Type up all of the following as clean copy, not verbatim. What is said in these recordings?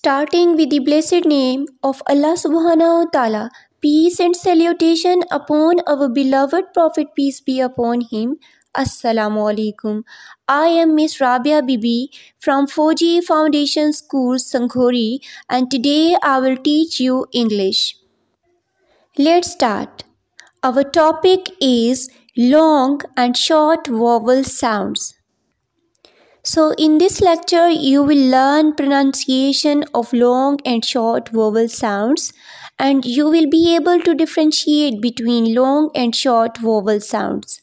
Starting with the blessed name of Allah subhanahu wa ta'ala, peace and salutation upon our beloved Prophet, peace be upon him. Assalamu alaikum. I am Miss Rabia Bibi from Fauji Foundation School, Sankhori, and today I will teach you English. Let's start. Our topic is long and short vowel sounds. So in this lecture, you will learn pronunciation of long and short vowel sounds, and you will be able to differentiate between long and short vowel sounds.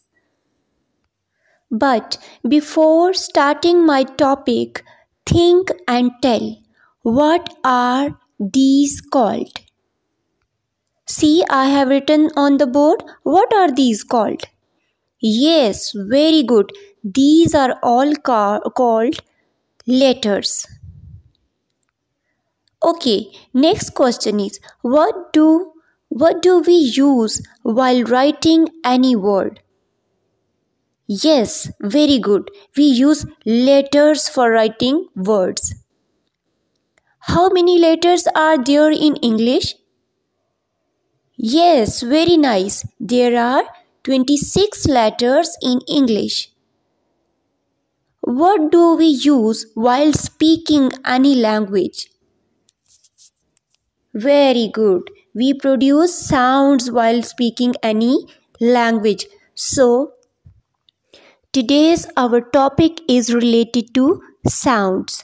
But before starting my topic, think and tell, what are these called? See, I have written on the board, what are these called? Yes, very good. These are all called letters. Okay, next question is, what do we use while writing any word? Yes, very good. We use letters for writing words. How many letters are there in English? Yes, very nice. There are 26 letters in English. What do we use while speaking any language? Very good. We produce sounds while speaking any language. So, today's our topic is related to sounds.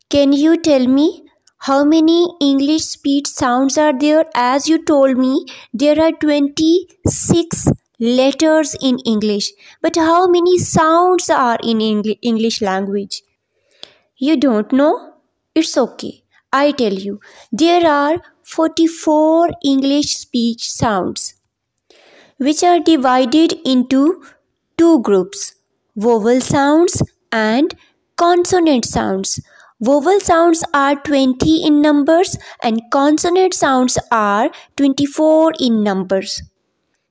Can you tell me how many English speech sounds are there? As you told me, there are 26 letters in English. But how many sounds are in English language? You don't know? It's okay. I tell you. There are 44 English speech sounds, which are divided into two groups, vowel sounds and consonant sounds. Vowel sounds are 20 in numbers and consonant sounds are 24 in numbers.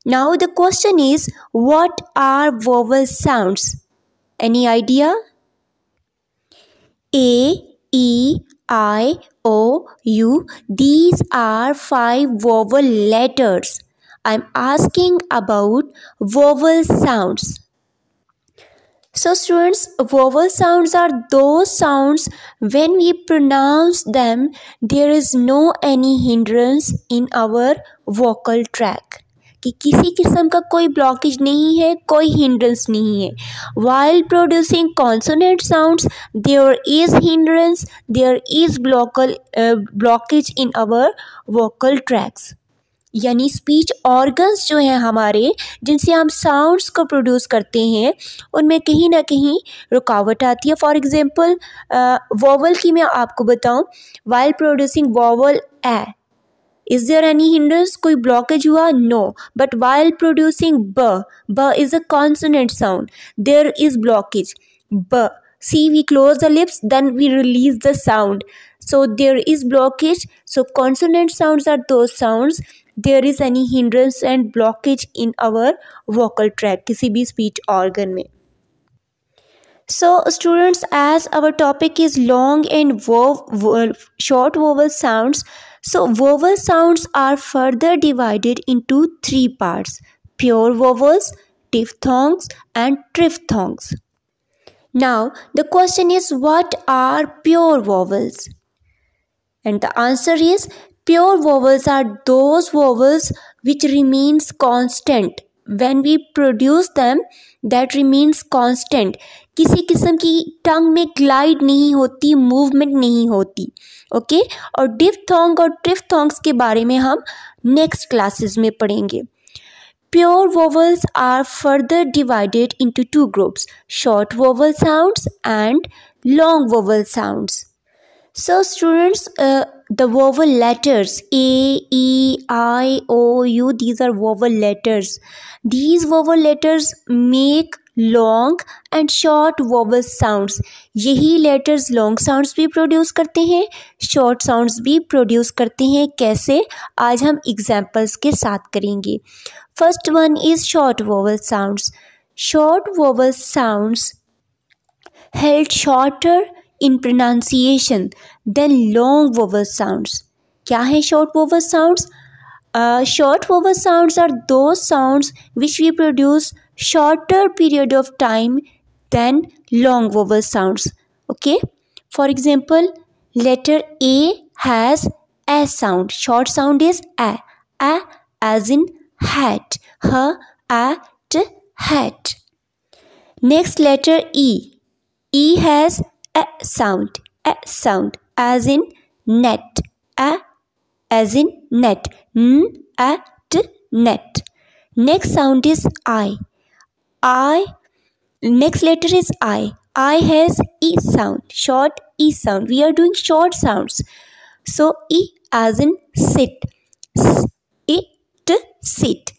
Now the question is, what are vowel sounds? Any idea? A, E, I, O, U. These are 5 vowel letters. I'm asking about vowel sounds. So students, vowel sounds are those sounds when we pronounce them, there is no any hindrance in our vocal tract. कि किसी किस्म का कोई blockage नहीं है, कोई hindrance नहीं है. While producing consonant sounds, there is hindrance, there is blockage in our vocal tracts. यानी स्पीच ऑर्गन्स जो हैं हमारे, जिनसे हम साउंड्स को प्रोड्यूस करते हैं, उनमें कहीं ना कहीं रुकावट आती है. फॉर एग्जांपल वॉवल की मैं आपको बताऊं, while producing vowel A, is there any hindrance? कोई ब्लॉकेज हुआ? नो. बट वाइल प्रोड्यूसिंग ब is a consonant sound, there is blockage. ब, see, we close the lips, then we release the sound, so there is blockage. So consonant sounds are those sounds there is any hindrance and blockage in our vocal tract, किसी भी speech organ में. So students, as our topic is long and short vowel sounds, so vowel sounds are further divided into 3 parts: pure vowels, diphthongs and triphthongs. Now the question is, what are pure vowels? And the answer is, pure vowels are those vowels which remains constant. When we produce them, that remains constant. किसी किस्म की टंग में glide नहीं होती, movement नहीं होती. Okay, और diphthong और ट्रिफ्थोंग्स के बारे में हम नेक्स्ट क्लासेस में पढ़ेंगे. Pure vowels are further divided into 2 groups, short vowel sounds and long vowel sounds. So students, the vowel letters A, E, I, O, U, these are vowel letters. These vowel letters make long and short vowel sounds. यही letters long sounds भी produce करते हैं, short sounds भी produce करते हैं. कैसे? आज हम examples के साथ करेंगे. First one is short vowel sounds. Short vowel sounds held shorter in pronunciation than long vowel sounds. क्या है short vowel sounds? Short vowel sounds are those sounds which we produce shorter period of time than long vowel sounds. Okay. For example, letter A has a sound. Short sound is a. A as in hat. At hat. Next letter E. E has a sound. A sound as in net. A as in net. At net. Next sound is I. Next letter is I. I has E sound. Short E sound. We are doing short sounds. So E as in sit. It sit.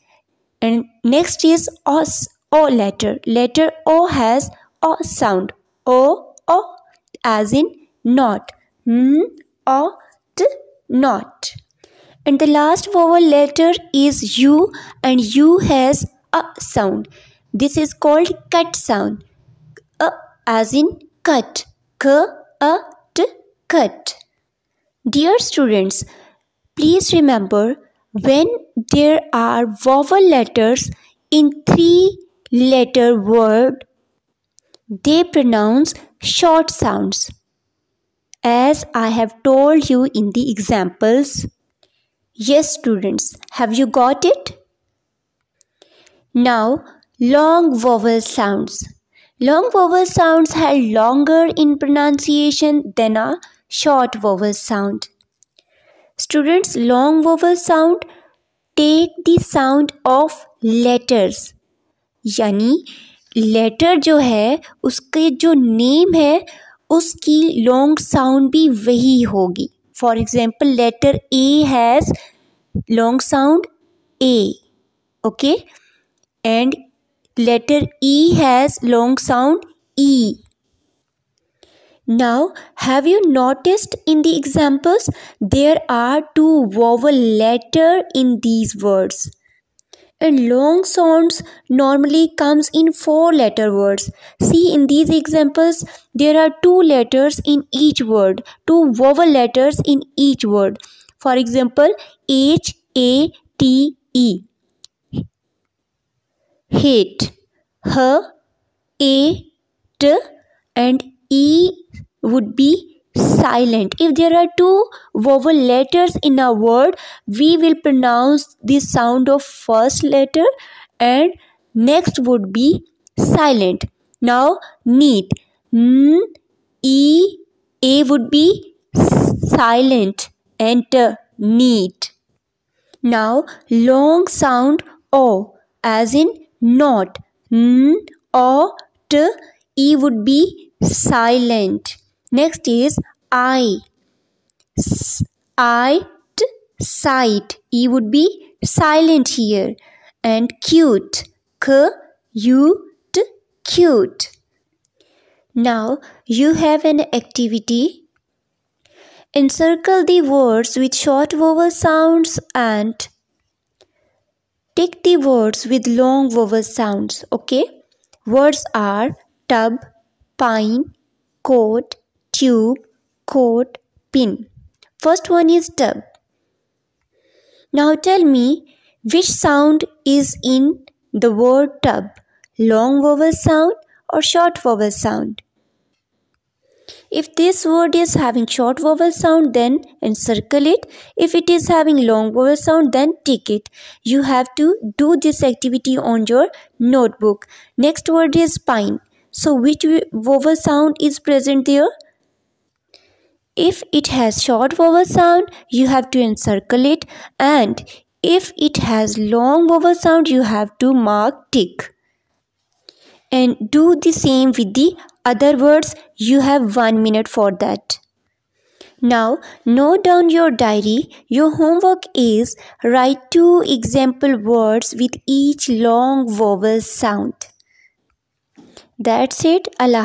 And next is O letter. Letter O has O sound. O as in not. Not. And the last vowel letter is U, and U has a sound. This is called cut sound. As in cut. Cut. Dear students, please remember, when there are vowel letters in 3-letter word, they pronounce short sounds, as I have told you in the examples. Yes, students, have you got it? Now, long vowel sounds. Long vowel sounds are longer in pronunciation than a short vowel sound. Students, long vowel sound take the sound of letters. यानी letter जो है उसके जो name है उसकी long sound भी वही होगी. For example, letter A has long sound A. Okay. And letter E has long sound E. Now, have you noticed in the examples there are 2 vowel letters in these words? And long sounds normally comes in 4-letter words. See, in these examples there are 2 letters in each word, 2 vowel letters in each word. For example, H-A-T-E. Hate. H-A-T and E would be silent. If there are 2 vowel letters in a word, we will pronounce the sound of first letter and next would be silent. Now, neat. E-A would be silent and neat. Now, long sound O as in not. O-T, E would be silent. Next is I. I-T, sight. E would be silent here. And cute. K-U-T, cute. Now you have an activity. Encircle the words with short vowel sounds and tick the words with long vowel sounds. Okay. Words are tub, pine, coat, tube, coat, pin. First one is tub. Now tell me which sound is in the word tub. Long vowel sound or short vowel sound? If this word is having short vowel sound, then encircle it. If it is having long vowel sound, then tick it. You have to do this activity on your notebook. Next word is pine. So which vowel sound is present there? If it has short vowel sound, you have to encircle it, and if it has long vowel sound, you have to mark tick. And do the same with the other words. You have 1 minute for that. Now note down your diary. Your homework is write 2 example words with each long vowel sound. That's it. Allah.